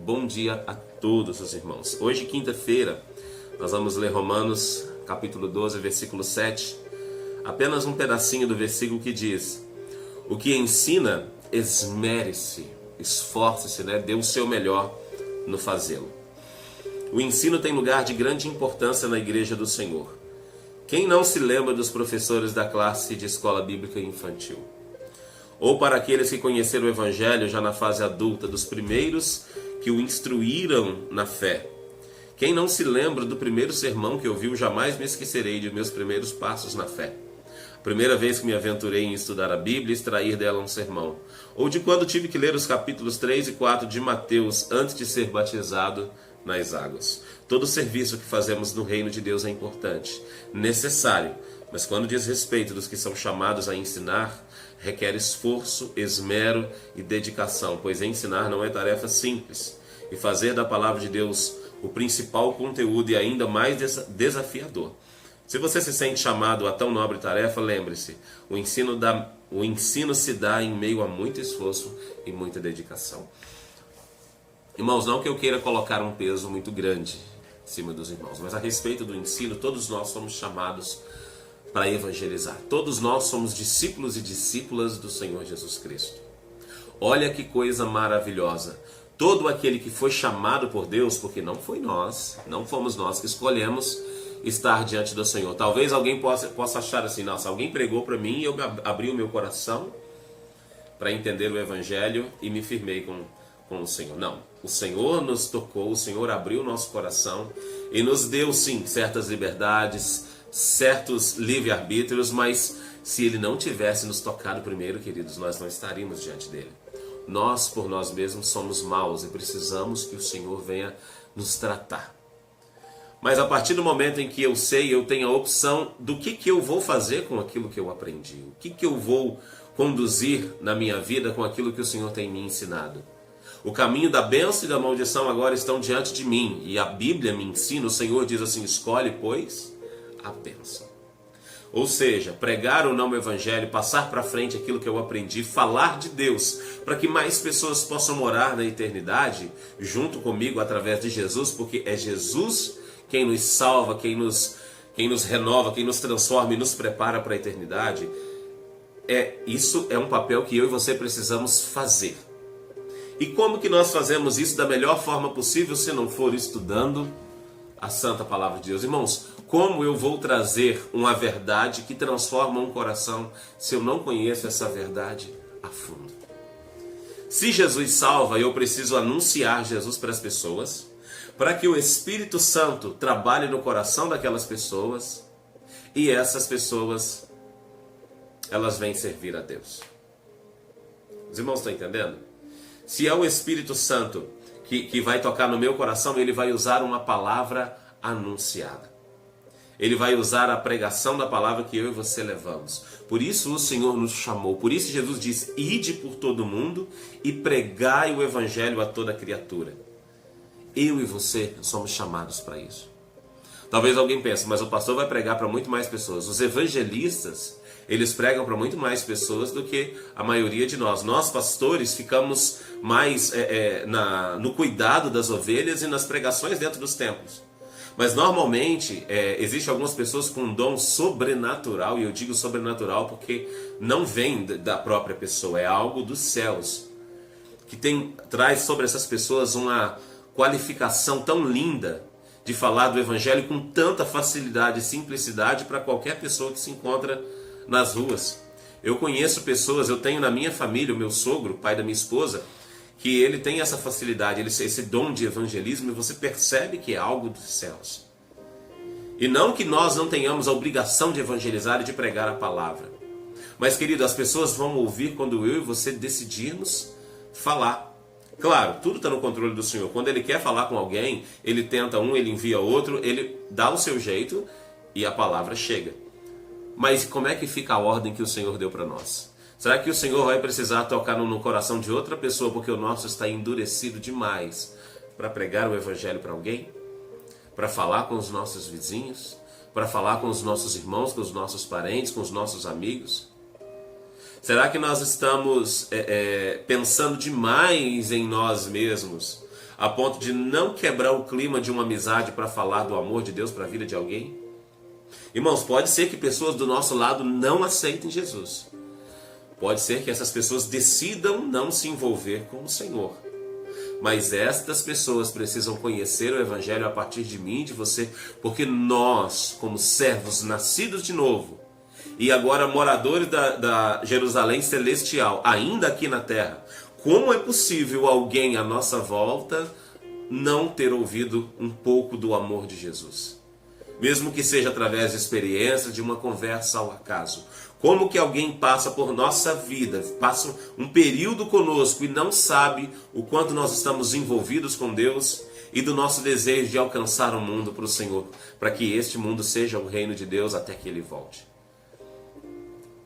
Bom dia a todos os irmãos. Hoje, quinta-feira, nós vamos ler Romanos, capítulo 12, versículo 7. Apenas um pedacinho do versículo que diz: o que ensina, esmere-se, esforce-se, dê o seu melhor no fazê-lo. O ensino tem lugar de grande importância na igreja do Senhor. Quem não se lembra dos professores da classe de escola bíblica infantil? Ou para aqueles que conheceram o Evangelho já na fase adulta, dos primeiros que o instruíram na fé. Quem não se lembra do primeiro sermão que ouviu, jamais me esquecerei de meus primeiros passos na fé. A primeira vez que me aventurei em estudar a Bíblia e extrair dela um sermão. Ou de quando tive que ler os capítulos 3 e 4 de Mateus antes de ser batizado nas águas. Todo serviço que fazemos no reino de Deus é importante, necessário, mas quando diz respeito dos que são chamados a ensinar, requer esforço, esmero e dedicação, pois ensinar não é tarefa simples, e fazer da palavra de Deus o principal conteúdo e ainda mais desafiador. Se você se sente chamado a tão nobre tarefa, lembre-se, o ensino se dá em meio a muito esforço e muita dedicação. Irmãos, não que eu queira colocar um peso muito grande em cima dos irmãos, mas a respeito do ensino, todos nós somos chamados para evangelizar. Todos nós somos discípulos e discípulas do Senhor Jesus Cristo. Olha que coisa maravilhosa. Todo aquele que foi chamado por Deus, porque não foi nós, não fomos nós que escolhemos estar diante do Senhor. Talvez alguém possa achar assim: nossa, alguém pregou para mim e eu abri o meu coração para entender o Evangelho e me firmei com o Senhor. Não, o Senhor nos tocou, o Senhor abriu o nosso coração e nos deu sim certas liberdades, certos livre-arbítrios, mas se Ele não tivesse nos tocado primeiro, queridos, nós não estaríamos diante dele. Nós, por nós mesmos, somos maus e precisamos que o Senhor venha nos tratar. Mas a partir do momento em que eu sei, eu tenho a opção do que eu vou fazer com aquilo que eu aprendi, o que eu vou conduzir na minha vida com aquilo que o Senhor tem me ensinado. O caminho da bênção e da maldição agora estão diante de mim, e a Bíblia me ensina, o Senhor diz assim: escolhe, pois, a bênção. Ou seja, pregar ou não o Evangelho, passar para frente aquilo que eu aprendi, falar de Deus, para que mais pessoas possam morar na eternidade junto comigo através de Jesus, porque é Jesus quem nos salva, quem nos renova, quem nos transforma e nos prepara para a eternidade. Isso é um papel que eu e você precisamos fazer. E como que nós fazemos isso da melhor forma possível se não for estudando a Santa Palavra de Deus? Irmãos, como eu vou trazer uma verdade que transforma um coração se eu não conheço essa verdade a fundo? Se Jesus salva, eu preciso anunciar Jesus para as pessoas, para que o Espírito Santo trabalhe no coração daquelas pessoas e essas pessoas, elas vêm servir a Deus. Os irmãos estão entendendo? Se é o Espírito Santo que vai tocar no meu coração, ele vai usar uma palavra anunciada. Ele vai usar a pregação da palavra que eu e você levamos. Por isso o Senhor nos chamou. Por isso Jesus diz: ide por todo mundo e pregai o Evangelho a toda criatura. Eu e você somos chamados para isso. Talvez alguém pense: mas o pastor vai pregar para muito mais pessoas. Os evangelistas, eles pregam para muito mais pessoas do que a maioria de nós. Nós, pastores, ficamos mais no cuidado das ovelhas e nas pregações dentro dos templos. Mas normalmente existem algumas pessoas com um dom sobrenatural, e eu digo sobrenatural porque não vem da própria pessoa, é algo dos céus, que traz sobre essas pessoas uma qualificação tão linda de falar do Evangelho com tanta facilidade e simplicidade para qualquer pessoa que se encontra nas ruas. Eu conheço pessoas, eu tenho na minha família o meu sogro, pai da minha esposa, que ele tem essa facilidade, esse dom de evangelismo, e você percebe que é algo dos céus. E não que nós não tenhamos a obrigação de evangelizar e de pregar a palavra. Mas, querido, as pessoas vão ouvir quando eu e você decidirmos falar. Claro, tudo está no controle do Senhor. Quando Ele quer falar com alguém, Ele tenta ele envia outro, Ele dá o seu jeito e a palavra chega. Mas como é que fica a ordem que o Senhor deu para nós? Será que o Senhor vai precisar tocar no coração de outra pessoa porque o nosso está endurecido demais para pregar o Evangelho para alguém? Para falar com os nossos vizinhos? Para falar com os nossos irmãos, com os nossos parentes, com os nossos amigos? Será que nós estamos pensando demais em nós mesmos a ponto de não quebrar o clima de uma amizade para falar do amor de Deus para a vida de alguém? Irmãos, pode ser que pessoas do nosso lado não aceitem Jesus. Pode ser que essas pessoas decidam não se envolver com o Senhor. Mas estas pessoas precisam conhecer o Evangelho a partir de mim e de você, porque nós, como servos nascidos de novo, e agora moradores da Jerusalém Celestial, ainda aqui na terra, como é possível alguém à nossa volta não ter ouvido um pouco do amor de Jesus? Mesmo que seja através de experiência, de uma conversa ao acaso. Como que alguém passa por nossa vida, passa um período conosco e não sabe o quanto nós estamos envolvidos com Deus e do nosso desejo de alcançar o mundo para o Senhor, para que este mundo seja o reino de Deus até que Ele volte.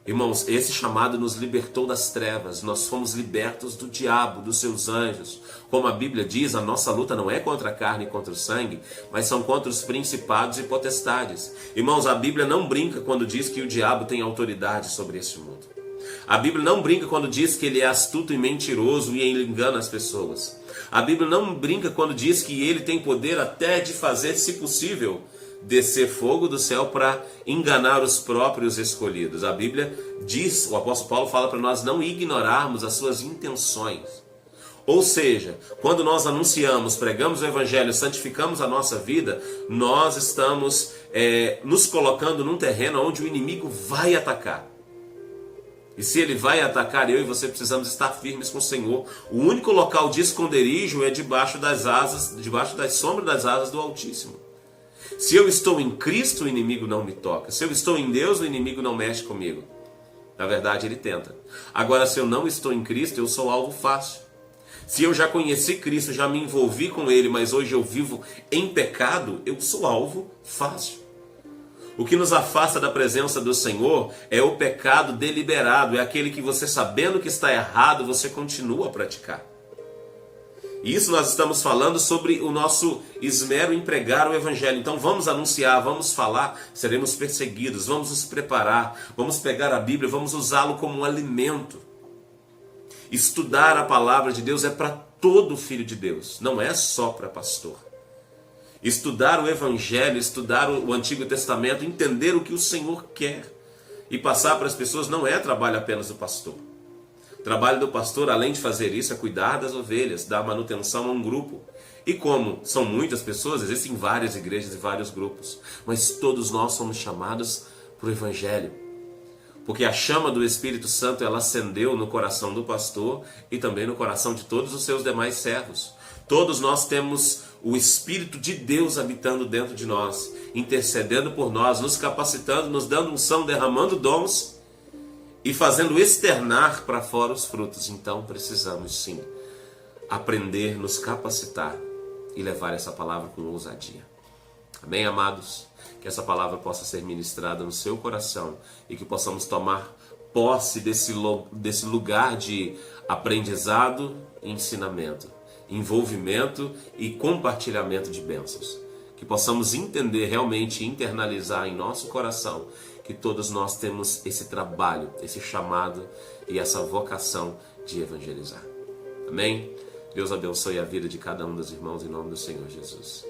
Irmãos, esse chamado nos libertou das trevas, nós fomos libertos do diabo, dos seus anjos. Como a Bíblia diz, a nossa luta não é contra a carne e contra o sangue, mas são contra os principados e potestades. Irmãos, a Bíblia não brinca quando diz que o diabo tem autoridade sobre este mundo. A Bíblia não brinca quando diz que ele é astuto e mentiroso e ele engana as pessoas. A Bíblia não brinca quando diz que ele tem poder até de fazer, se possível, descer fogo do céu para enganar os próprios escolhidos. A Bíblia diz, o apóstolo Paulo fala para nós não ignorarmos as suas intenções. Ou seja, quando nós anunciamos, pregamos o Evangelho, santificamos a nossa vida, nós estamos nos colocando num terreno onde o inimigo vai atacar. E se ele vai atacar, eu e você precisamos estar firmes com o Senhor. O único local de esconderijo é debaixo das sombras das asas do Altíssimo. Se eu estou em Cristo, o inimigo não me toca. Se eu estou em Deus, o inimigo não mexe comigo. Na verdade, ele tenta. Agora, se eu não estou em Cristo, eu sou alvo fácil. Se eu já conheci Cristo, já me envolvi com Ele, mas hoje eu vivo em pecado, eu sou alvo fácil. O que nos afasta da presença do Senhor é o pecado deliberado, é aquele que você, sabendo que está errado, você continua a praticar. Isso nós estamos falando sobre o nosso esmero em pregar o Evangelho. Então vamos anunciar, vamos falar, seremos perseguidos, vamos nos preparar, vamos pegar a Bíblia, vamos usá-lo como um alimento. Estudar a palavra de Deus é para todo filho de Deus, não é só para pastor. Estudar o Evangelho, estudar o Antigo Testamento, entender o que o Senhor quer e passar para as pessoas não é trabalho apenas do pastor. O trabalho do pastor, além de fazer isso, é cuidar das ovelhas, dar manutenção a um grupo. E como são muitas pessoas, existem várias igrejas e vários grupos, mas todos nós somos chamados para o Evangelho. Porque a chama do Espírito Santo, ela acendeu no coração do pastor e também no coração de todos os seus demais servos. Todos nós temos o Espírito de Deus habitando dentro de nós, intercedendo por nós, nos capacitando, nos dando unção, derramando dons e fazendo externar para fora os frutos. Então precisamos sim aprender, nos capacitar e levar essa palavra com ousadia. Amém, amados? Que essa palavra possa ser ministrada no seu coração e que possamos tomar posse desse lugar de aprendizado e ensinamento, envolvimento e compartilhamento de bênçãos. Que possamos entender realmente e internalizar em nosso coração que todos nós temos esse trabalho, esse chamado e essa vocação de evangelizar. Amém? Deus abençoe a vida de cada um dos irmãos em nome do Senhor Jesus.